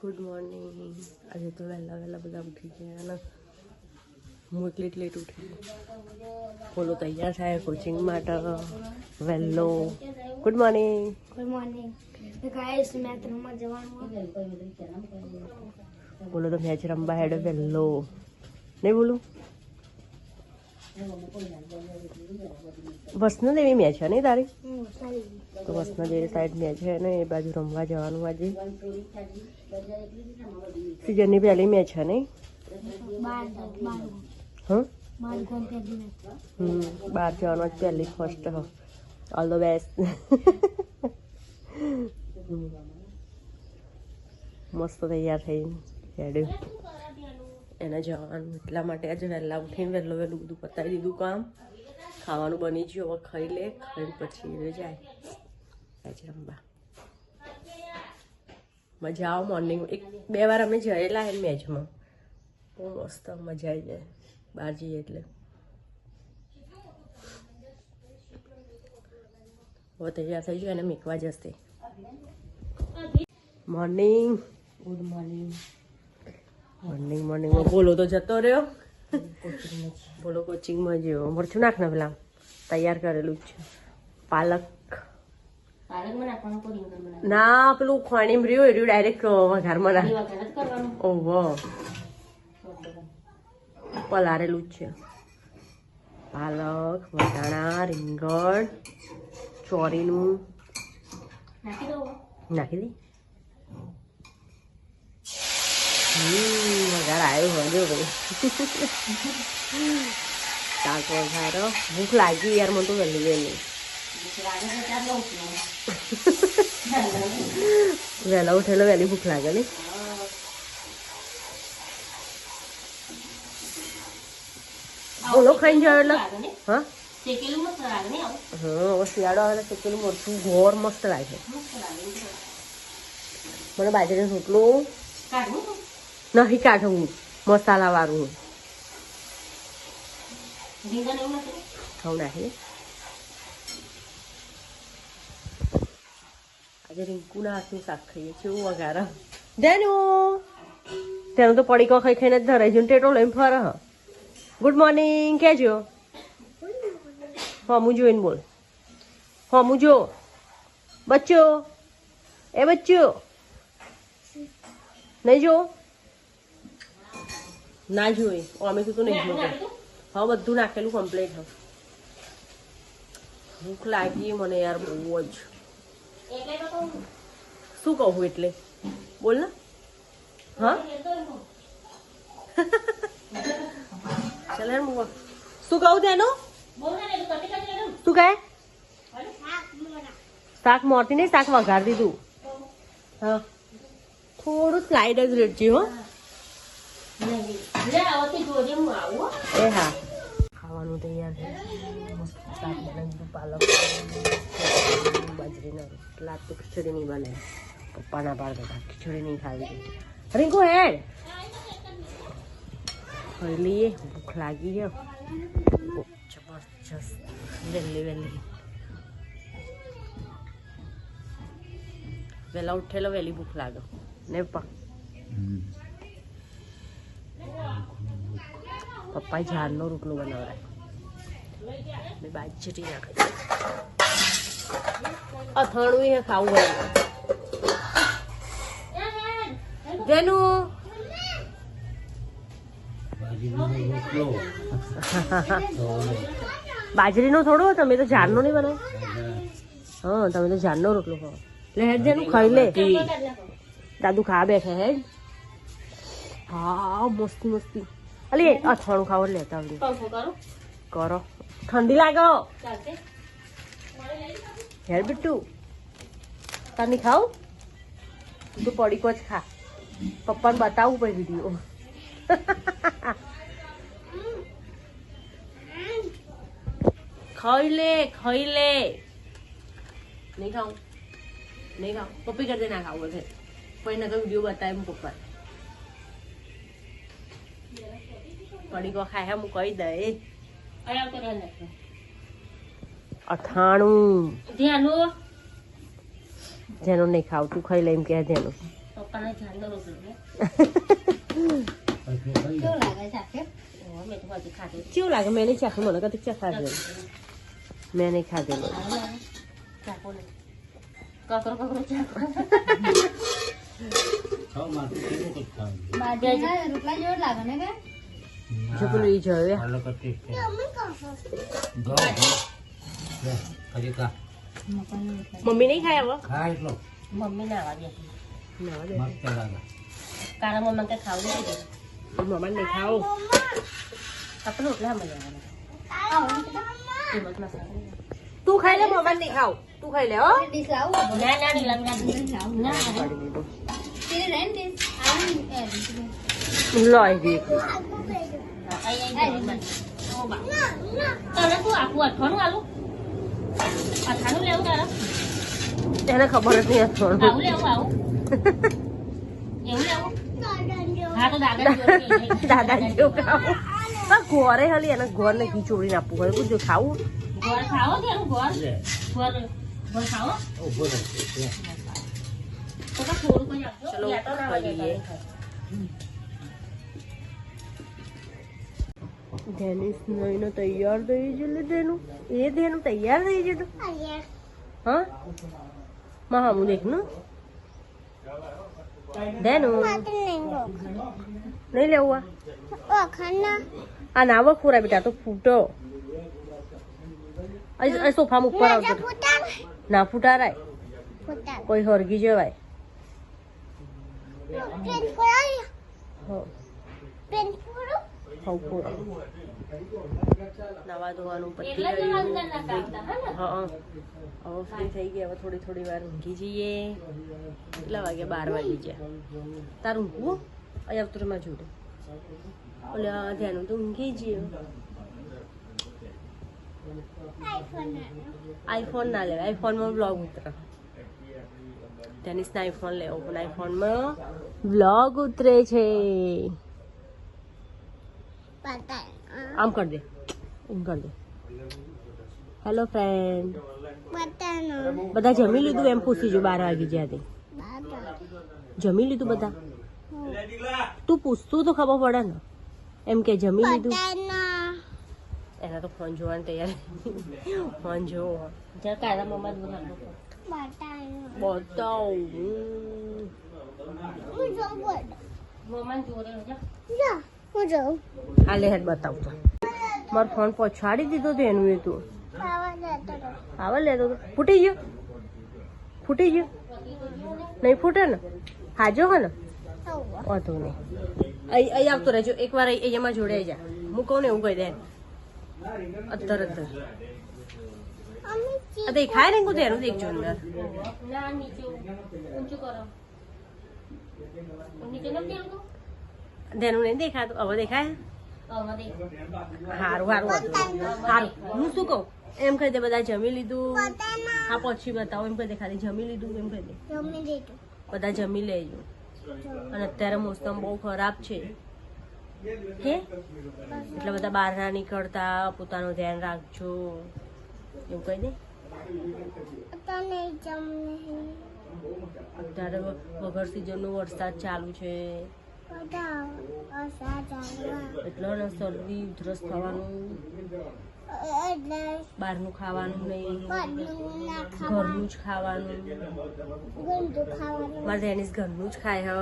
Good morning. આજે તો વહેલા વહેલા બધા ઉઠી ગયા ને હું એટલી લેટ ઉઠી. બોલો તૈયાર થાય કોચિંગ માટે વહેલો. Good morning. Good morning. Guys match રમવા જવાનું. બોલો તો મેચ રમવા હેડે વહેલો નહીં બોલું. વસનદેવી મેચ છે નહીં તારી? તો વસનદેવી સાઈડ મેચ છે ને એ બાજુ રમવા જવાનું આજે. સિઝનની પહેલી મેચ છે નહીં? હા 12 જવાનું જ પહેલી ફર્સ્ટ. All the best. મસ્ત તૈયાર થઈ હેડ્યું એને જવાનું એટલા માટે આજે વહેલા ઉઠીને વહેલું બધું પતાવી દીધું કામ. ખાવાનું બની ગયું, હવે ખાઈ લે, ખાઈને પછી એ જાય મેચ રમવા. મજા આવે મોર્નિંગ. 1-2 વાર અમે જયેલા એ મેચમાં, બહુ મસ્ત મજા આવી જાય બહાર જઈએ એટલે. હવે તૈયાર થઈ ગયો એને મેકવા જશે. મોર્નિંગ. Good morning. મોર્નિંગમાં બોલો તો જતો રહ્યો. બોલો કોચિંગમાં જેવો મરચું નાખ ને પેલા તૈયાર કરેલું જ છે. પાલક ના પેલું ખોણીમ રહ્યું એ ડાયરેક્ટ વઘારમાં નાખ. ઓહો પલારેલું જ છે. પાલક, વટાણા, રીંગણ, ચોરીનું નાખી દે. વઘાર આવ્યો હોય ભાઈ. શાક વઘારો. ભૂખ લાગી યાર મને તો વહેલી વહેલી. વહેલા ઉઠેલો વહેલી ભૂખ લાગે ને. બોલો ખાઈને જાવ એટલે હા હવે શિયાળો આવે શેકેલું મરચું ઘોર મસ્ત લાગે. મને બાજરીનું રોટલું નહીં કાઢવું મસાલા વાળું ખાવું નાખી. આજે રીંકુના હાથનું શાક ખાઈએ છીએ. એવું વઘારે તેનું તો પડીકો ખાઈ ખાઈને જ ધરાઈ જઈને ટેટો લઈને ફરે. ગુડ મોર્નિંગ કહેજો. હમું જોઈને બોલ. હમું જો બચ્ચો. એ બચ્ચો નહીં જો ના જોઈ અમે તો નહીં જોયું. હા બધું નાખેલું કમ્પ્લીટ. હા ભૂખ લાગી મને યાર બહુ જ. શું કહું એટલે બોલ ને. હા ચાલ શું કહું તેનું શું કહે? શાક મોરતી નહીં શાક વઘાર દીધું. હા થોડું સ્લાઇડ જ રેડજી હો. એ હા ખાવાનું તૈયાર છે. મસ્ત શાક બનાવી દીધું. પાલક બાજરીના રોટલા તો ખીચડી નહીં બને. પપ્પાના પાડ હતા ખીચડી નહીં ખાવી. રીંકુ હેડ ખાઈ લઈએ. ભૂખ લાગી છે જબરજસ્ત. વહેલી વહેલી વહેલા ઉઠેલો વહેલી ભૂખ લાગે ને પપ્પા. પપ્પાએ ઝાડનો રોટલો બનાવરાય મેં બાજરી નાખી. અથાણું એ ખાવું હોય જેનું બાજરીનો થોડો. તમે તો ઝાડનો નહીં બનાવો. હા તમે તો ઝાડનો રોટલો ખાઓ. એટલે હેડ જેનું ખાઈ લે. દાદુ ખા બેઠા હેડ. હા મસ્તી મસ્તી. અલી અથાણું ખાવ લેતા આવડે કરો. ઠંડી લાગો હેડ બિટ્ટુ. તારની ખાવ તું પડીકો જ ખા. પપ્પાને બતાવું પછી વિડીયો. ખાઈ લે ખાઈ લે. નહીં ખાવું નહીં ખાવું. પપ્પી કરજે ના ખાવું છે પછી નકર વિડીયો બતાવે પપ્પા. પડીકો ખાય હું કહી દે. અથાણું જેનું નહીં ખાવ તું ખાઈ લે એમ કે જેનું. પપ્પાને ઝાડનો રોટલો લે મેં તો હજી ખાધું કેવું લાગે મેં નહીં ચાખ્યું મને કદી ચાખા મેં નહીં ખાધેલું ચાખો ને કકરો કકરો ચાખો રોટલા જેવો લાગે ને કે જો પેલું ઈ જોયું મમ્મી નહીં ખાય હવે મમ્મી ના આવવા દે ના દે તારા મમ્મી કે ખાવું નથી મમ્મા નહીં ખાઓ આપણે રોટલા મળે તું ખાઈ લે મમ્મા નહીં ખાવ તું ખાઈ લે હો ડીશ લાવું ના ના નહીં લાગના ના પાડી દીધું તેરે રેન ડીશ લોય દે તને શું આપવું અઠવાનું આલું અઠાનું લેવું તારા એને ખબર જ નહીં હતું આવું લેવું આવું એવું લેવું હા તો દાદા દાદા જેવું ખાવું પણ ઘોરે હલી એને ઘોર ને ખીચોડીને આપવું હોય બધું ખાવું ગોળ ખાવો કે ગોળ ગોળ ગોળ ખાવો તો થોડું કોઈ આપજો ચલો ખાઈએ ધેનિસ નહીનો તૈયાર થઈ ગયેલું તેનું એ ધેનું તૈયાર થઈ ગયેલું હા માં હું દેખનું ધેનું નહીં લેવું આ ના વખોરા બેટા તો ફૂટો સોફામાં ઉપર આવતો ના ફૂટારાય કોઈ હરગી જવાય નવા ધોવાનું પતી ગયું હા હવે ફ્રી થઈ ગયા હવે થોડી વાર ઊંઘી જઈએ કેટલા વાગે 12 વાગી ગયા તાર ઊંઘવું અહીંયા અવતરમાં જોડે ઓલા ધ્યાન તો ઊંઘી જઈએ આઈફોન ના લેવાય આઈફોનમાં બ્લોગ ઉતરે ટેનિસના આઈફોન લેવો પણ આઈફોનમાં બ્લોગ ઉતરે છે આમ કરી દે હેલો ફ્રેન્ડ બધા જમી લીધું એમ પૂછી જો 12 વાગી ગયા તે જમી લીધું બધા તું પૂછતું તો ખબર પડે ને એમ કે જમી લીધું એના તો ફોન જોવાની તૈયાર ફોન જોવો જા તારા મમ્મા બતાવ મમ્મા જોડે આ લે હેડ બતાવતો મારો ફોન પછાડી દીધો તો એનું એ તું ખાવા લેતો તો ફૂટી ગયો નહીં ફૂટે ને હાજો હે ને વાંધો નહીં અહીં આવતો રહેજો એકવાર અહીંયામાં જોડાઈ જા હું કહું ને એવું કહી દે અત્તર દેખાય ને હું એનું દેખજો અંદર ના નીચે ઊંચું કરો નીચે નથી આવતું તેનું નહીં દેખાતું હવે દેખાય સારું હું શું કહું એમ કહી દે બધા જમી લીધું હા પછી બતાવો એમ કહી દે ખાલી જમી લીધું એમ કહી દે બધા જમી લેજો અને અત્યારે મોસમ બહુ ખરાબ છે હે એટલે બધા બહાર ના નીકળતા પોતાનું ધ્યાન રાખજો એવું કહી દે અત્યારે વગર સિઝનનો વરસાદ ચાલુ છે એટલે ને શરદી ઉધરસ થવાનું બહારનું ખાવાનું નહીં ઘરનું જ ખાવાનું મારે એની ઘરનું જ ખાય હ